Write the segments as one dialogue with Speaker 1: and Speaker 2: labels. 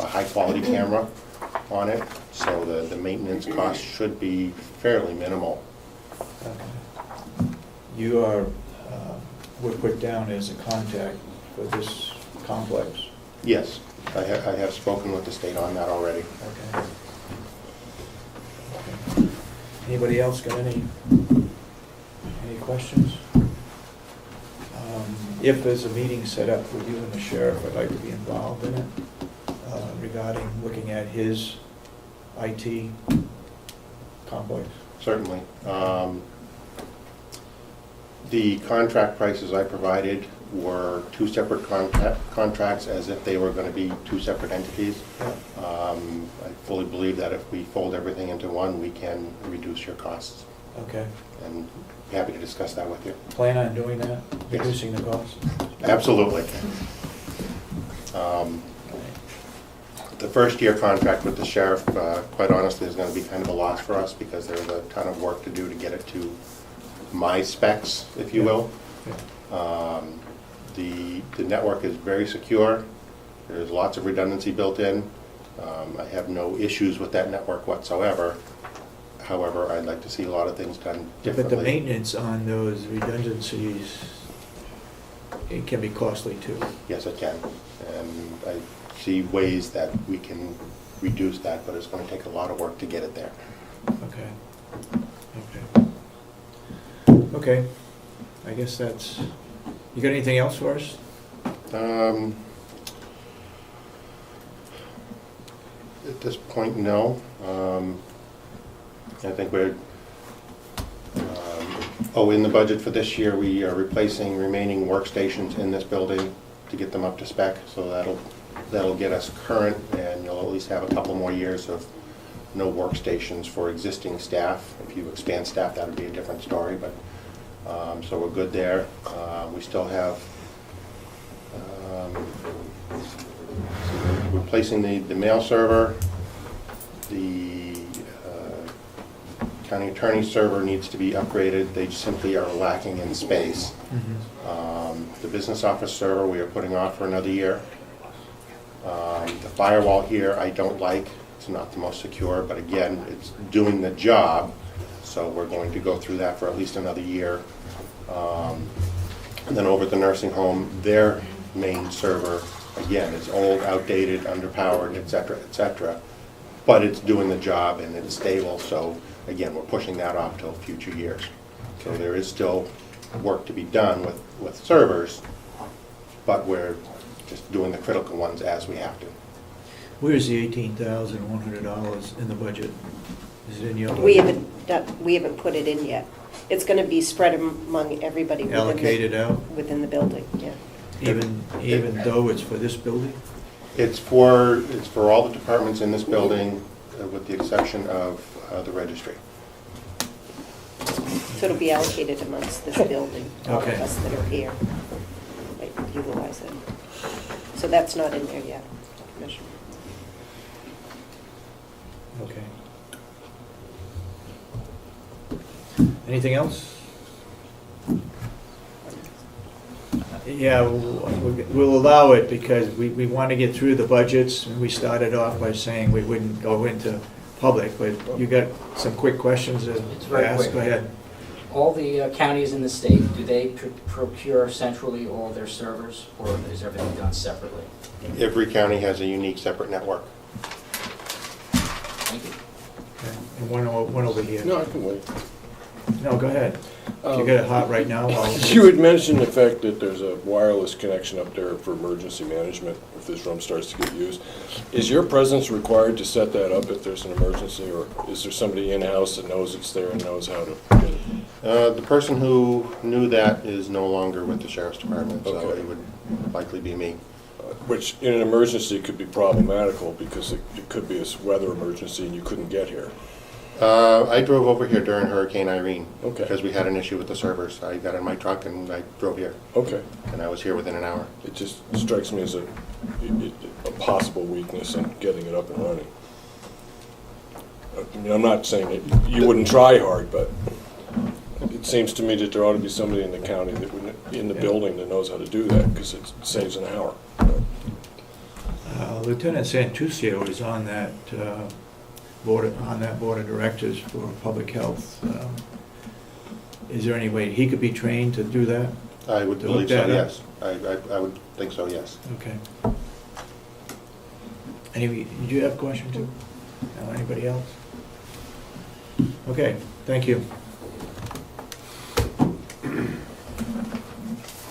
Speaker 1: high-quality camera on it, so the maintenance cost should be fairly minimal.
Speaker 2: Okay. You are, were put down as a contact for this complex.
Speaker 1: Yes, I have spoken with the state on that already.
Speaker 2: Okay. Anybody else got any questions? If there's a meeting set up with you and the sheriff, I'd like to be involved in it regarding looking at his IT complex.
Speaker 1: Certainly. The contract prices I provided were two separate contracts as if they were going to be two separate entities.
Speaker 2: Yeah.
Speaker 1: I fully believe that if we fold everything into one, we can reduce your costs.
Speaker 2: Okay.
Speaker 1: And happy to discuss that with you.
Speaker 2: Plan on doing that,
Speaker 1: Yes.
Speaker 2: reducing the cost?
Speaker 1: Absolutely. The first year contract with the sheriff, quite honestly, is going to be kind of a loss for us because there's a ton of work to do to get it to my specs, if you will.
Speaker 2: Yeah.
Speaker 1: The network is very secure. There's lots of redundancy built in. I have no issues with that network whatsoever. However, I'd like to see a lot of things done differently.
Speaker 2: But the maintenance on those redundancies, it can be costly too.
Speaker 1: Yes, it can. And I see ways that we can reduce that, but it's going to take a lot of work to get it there.
Speaker 2: Okay. Okay. Okay. I guess that's, you got anything else for us?
Speaker 1: At this point, no. I think we're, in the budget for this year, we are replacing remaining workstations in this building to get them up to spec, so that'll get us current, and you'll at least have a couple more years of no workstations for existing staff. If you expand staff, that would be a different story, but, so we're good there. We still have, replacing the mail server. The county attorney's server needs to be upgraded. They simply are lacking in space. The business office server we are putting off for another year. The firewall here I don't like. It's not the most secure, but again, it's doing the job, so we're going to go through that for at least another year. And then over at the nursing home, their main server, again, is old, outdated, underpowered, et cetera, but it's doing the job and it's stable, so again, we're pushing that off till future years. So there is still work to be done with servers, but we're just doing the critical ones as we have to.
Speaker 2: Where's the $18,100 in the budget? Is it in your budget?
Speaker 3: We haven't put it in yet. It's going to be spread among everybody
Speaker 2: Allocated out?
Speaker 3: within the building, yeah.
Speaker 2: Even though it's for this building?
Speaker 1: It's for all the departments in this building, with the exception of the registry.
Speaker 3: So it'll be allocated amongst this building, all of
Speaker 2: Okay.
Speaker 3: us that are here. Might utilize it. So that's not in there yet, Commissioner.
Speaker 2: Okay. Anything else? Yeah, we'll allow it because we want to get through the budgets. We started off by saying we wouldn't go into public, but you got some quick questions to
Speaker 4: It's very
Speaker 2: ask?
Speaker 4: quick.
Speaker 2: Go ahead.
Speaker 4: All the counties in the state, do they procure centrally all their servers, or is everything done separately?
Speaker 1: Every county has a unique separate network.
Speaker 4: Thank you.
Speaker 2: Okay. And one over here.
Speaker 5: No, I can wait.
Speaker 2: No, go ahead. If you got it hot right now,
Speaker 5: You had mentioned the fact that there's a wireless connection up there for emergency management if this room starts to get used. Is your presence required to set that up if there's an emergency, or is there somebody in-house that knows it's there and knows how to get it?
Speaker 1: The person who knew that is no longer with the sheriff's department, so
Speaker 5: Okay.
Speaker 1: it would likely be me.
Speaker 5: Which, in an emergency, could be problematical because it could be a weather emergency and you couldn't get here.
Speaker 1: I drove over here during Hurricane Irene.
Speaker 5: Okay.
Speaker 1: Because we had an issue with the servers. I got in my truck and I drove here,
Speaker 5: Okay.
Speaker 1: and I was here within an hour.
Speaker 5: It just strikes me as a possible weakness in getting it up and running. I mean, I'm not saying that you wouldn't try hard, but it seems to me that there ought to be somebody in the county that would, in the building that knows how to do that, because it saves an hour.
Speaker 2: Lieutenant Santuccio is on that board of directors for public health. Is there any way he could be trained to do that?
Speaker 1: I would
Speaker 2: To look
Speaker 1: believe so,
Speaker 2: that up?
Speaker 1: yes. I would think so, yes.
Speaker 2: Okay. Did you have a question too? No, anybody else? Okay, thank you.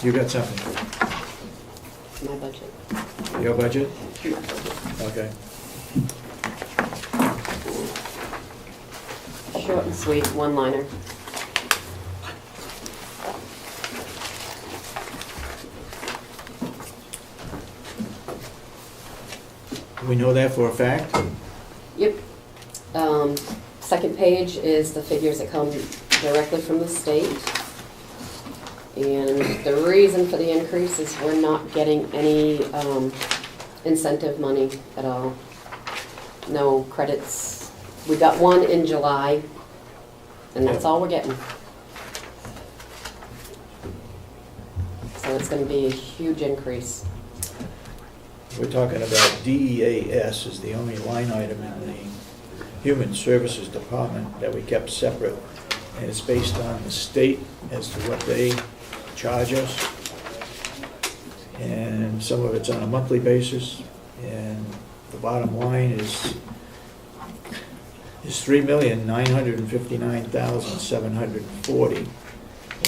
Speaker 2: You got something?
Speaker 3: My budget.
Speaker 2: Your budget?
Speaker 3: My budget.
Speaker 2: Okay.
Speaker 3: Short and sweet, one-liner.
Speaker 2: We know that for a fact?
Speaker 3: Yep. Second page is the figures that come directly from the state. And the reason for the increase is we're not getting any incentive money at all. No credits. We got one in July, and that's all we're getting. So it's gonna be a huge increase.
Speaker 2: We're talking about DEAS is the only line item in the Human Services Department that we kept separate. And it's based on the state as to what they charge us. And some of it's on a monthly basis. And the bottom line is $3,959,740.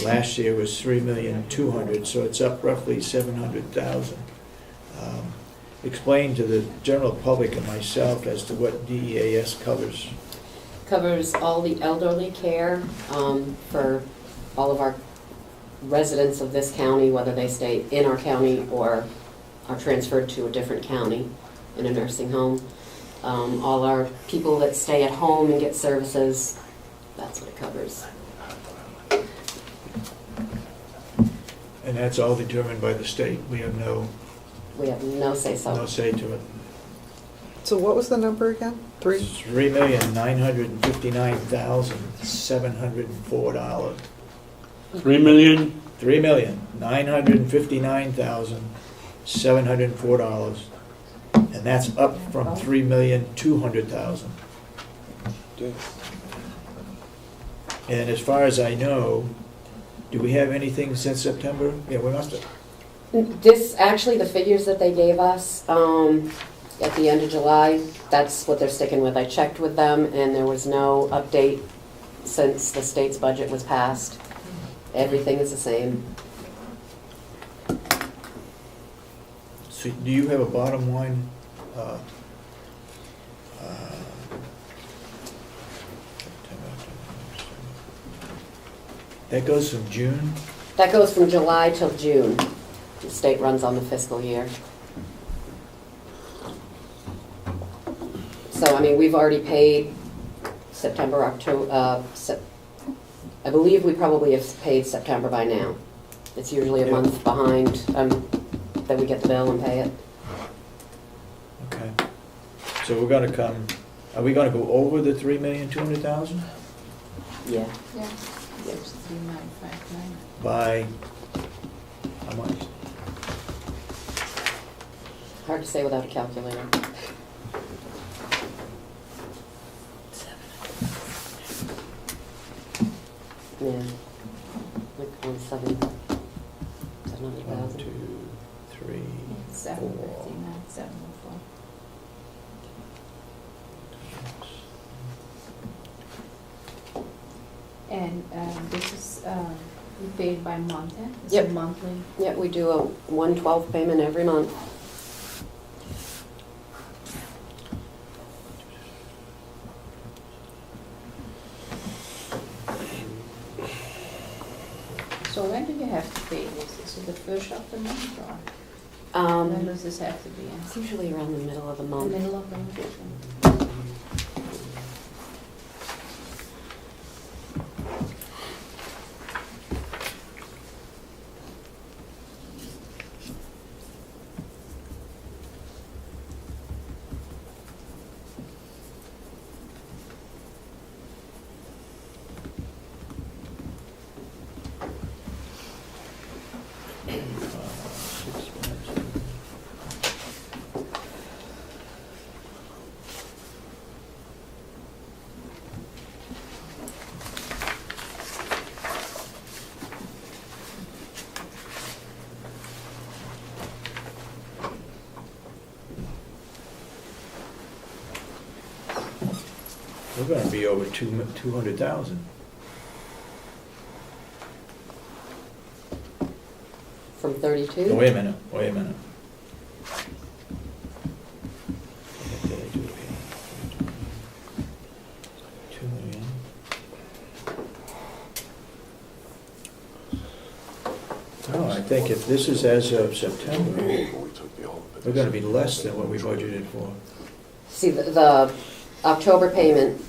Speaker 2: Last year was $3,200,000, so it's up roughly $700,000. Explain to the general public and myself as to what DEAS covers.
Speaker 3: Covers all the elderly care for all of our residents of this county, whether they stay in our county or are transferred to a different county in a nursing home. All our people that stay at home and get services, that's what it covers.
Speaker 2: And that's all determined by the state. We have no
Speaker 3: We have no say-so.
Speaker 2: say to it.
Speaker 6: So what was the number again? 3?
Speaker 2: $3,959,704.
Speaker 7: $3,000,000?
Speaker 2: $3,959,704. And that's up from $3,200,000. And as far as I know, do we have anything since September? Yeah, we must have.
Speaker 3: This, actually, the figures that they gave us at the end of July, that's what they're sticking with. I checked with them, and there was no update since the state's budget was passed. Everything is the same.
Speaker 2: So do you have a bottom line? That goes from June?
Speaker 3: That goes from July till June. The state runs on the fiscal year. So, I mean, we've already paid September, October, I believe we probably have paid September by now. It's usually a
Speaker 2: Yeah.
Speaker 3: month behind that we get the bill and pay it.
Speaker 2: Okay. So we're gonna come, are we gonna go over the $3,200,000
Speaker 3: Yeah.
Speaker 8: Yeah, it's 3959.
Speaker 2: by, how much?
Speaker 3: Hard to say without a calculator. Yeah. Like 700,000.
Speaker 2: 1, 2, 3,
Speaker 8: 759, 704. And this is, we paid by month, eh? It's a
Speaker 3: Yep.
Speaker 8: monthly.
Speaker 3: Yeah, we do a 1/12 payment every month.
Speaker 8: So when do you have to pay this? Is it the first of the month or when does this have to be in?
Speaker 3: It's usually around the middle of the
Speaker 8: The
Speaker 3: month.
Speaker 8: middle of the month?
Speaker 2: We're gonna be over 200,000.
Speaker 3: From
Speaker 2: No,
Speaker 3: 32?
Speaker 2: wait a minute. What did I do here? 2 million. No, I think if this is as of September, we're gonna be less than what we budgeted for.
Speaker 3: See, the October payment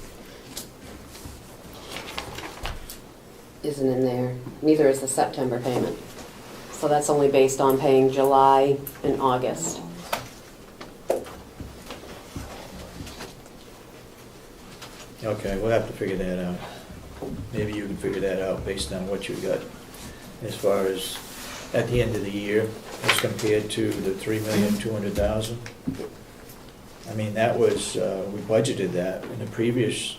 Speaker 3: isn't in there, neither is the September payment. So that's only based on paying July and August.
Speaker 2: Okay, we'll have to figure that out. Maybe you can figure that out based on what you got as far as at the end of the year as compared to the 3,200,000. I mean, that was, we budgeted that in the previous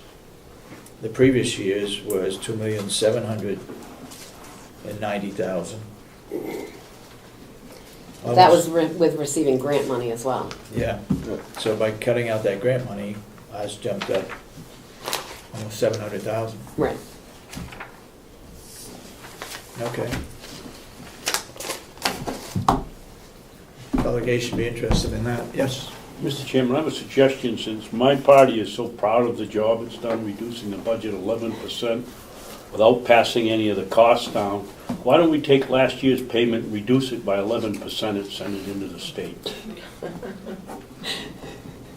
Speaker 2: years was 2,790,000.
Speaker 3: That was with receiving grant money as well.
Speaker 2: Yeah, so by cutting out that grant money, ours jumped up almost 700,000.
Speaker 3: Right.
Speaker 2: Okay. Delegation be interested in that, yes.
Speaker 7: Mr. Chairman, I have a suggestion, since my party is so proud of the job it's done reducing the budget 11% without passing any of the costs down, why don't we take last year's payment, reduce it by 11% and send it into the state?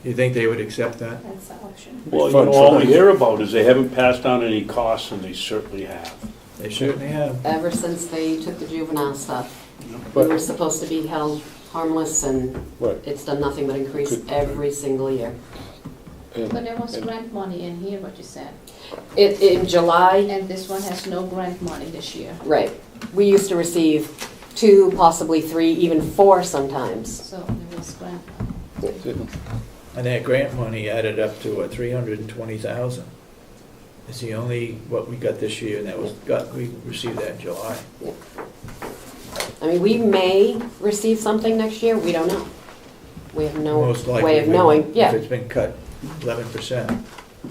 Speaker 2: You think they would accept that?
Speaker 8: That's the option.
Speaker 7: Well, you
Speaker 5: Fun
Speaker 7: know,
Speaker 5: for
Speaker 7: all
Speaker 5: them.
Speaker 7: we hear about is they haven't passed down any costs, and they certainly have.
Speaker 2: They certainly have.
Speaker 3: Ever since they took the juvenile stuff, we
Speaker 5: But-
Speaker 3: were supposed to be held harmless, and
Speaker 5: Right.
Speaker 3: it's done nothing but increase
Speaker 5: Could-
Speaker 3: every single year.
Speaker 5: And-
Speaker 8: But there was
Speaker 5: and-
Speaker 8: grant money in here, what you said.
Speaker 3: In July,
Speaker 8: And this one has no grant money this year.
Speaker 3: right, we used to receive 2, possibly 3, even 4 sometimes.
Speaker 8: So there was grant money.
Speaker 2: And that grant money added up to, what, 320,000? It's the only, what we got this year, and that was, we received that in July.
Speaker 3: I mean, we may receive something next year, we don't know. We have no
Speaker 2: Most likely
Speaker 3: way of
Speaker 2: we
Speaker 3: knowing,
Speaker 2: won't,
Speaker 3: yeah.
Speaker 2: If it's been cut 11%.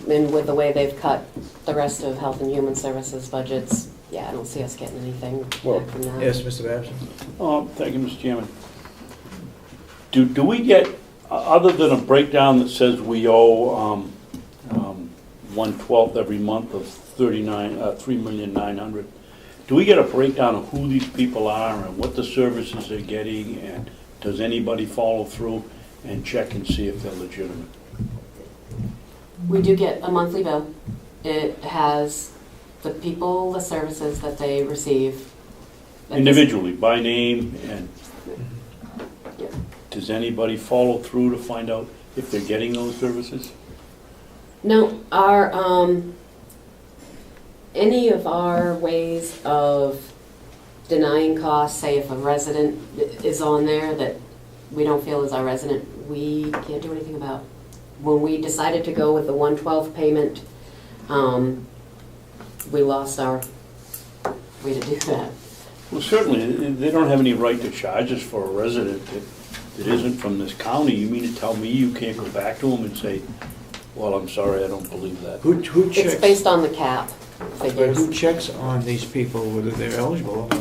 Speaker 3: And with the way they've cut the rest of Health and Human Services budgets, yeah, I don't see us getting anything
Speaker 5: Well,
Speaker 3: back from that.
Speaker 2: Yes, Mr. Babson?
Speaker 7: Thank you, Mr. Chairman. Do we get, other than a breakdown that says we owe 1/12 every month of 3,900,000, do we get a breakdown of who these people are and what the services they're getting, and does anybody follow through and check and see if they're legitimate?
Speaker 3: We do get a monthly bill. It has the people, the services that they receive.
Speaker 7: Individually, by name, and
Speaker 3: Yeah.
Speaker 7: does anybody follow through to find out if they're getting those services?
Speaker 3: No, any of our ways of denying costs, say if a resident is on there that we don't feel is our resident, we can't do anything about. When we decided to go with the 1/12 payment, we lost our way to do that.
Speaker 7: Well, certainly, they don't have any right to charge us for a resident that isn't from this county. You mean to tell me you can't go back to them and say, well, I'm sorry, I don't believe that?
Speaker 2: Who
Speaker 3: It's
Speaker 2: checks,
Speaker 3: based on the cap
Speaker 2: but
Speaker 3: figures.
Speaker 2: who checks on these people, whether they're eligible or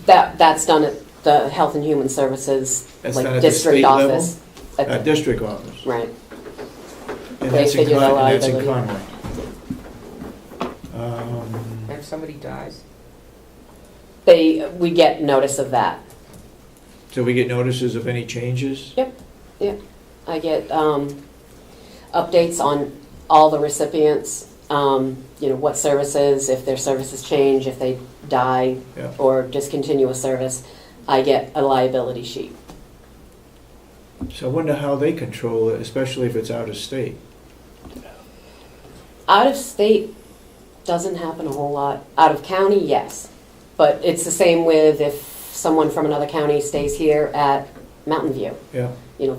Speaker 2: not?
Speaker 3: That's done at the Health and Human Services,
Speaker 2: That's done
Speaker 3: like
Speaker 2: at the
Speaker 3: district
Speaker 2: state level?
Speaker 3: office. At-
Speaker 2: District office.
Speaker 3: Right.
Speaker 2: And
Speaker 3: They
Speaker 2: that's in
Speaker 3: figure the
Speaker 2: Conway. That's in
Speaker 3: liability.
Speaker 2: Conway.
Speaker 9: If somebody dies,
Speaker 3: We get notice of that.
Speaker 2: So we get notices of any changes?
Speaker 3: I get updates on all the recipients, what services, if their services change, if they die
Speaker 2: Yeah.
Speaker 3: or discontinue a service, I get a liability sheet.
Speaker 2: So I wonder how they control it, especially if it's out of state.
Speaker 3: Out of state doesn't happen a whole lot. Out of county, yes. But it's the same with if someone from another county stays here at Mountain View.
Speaker 2: Yeah.
Speaker 3: They're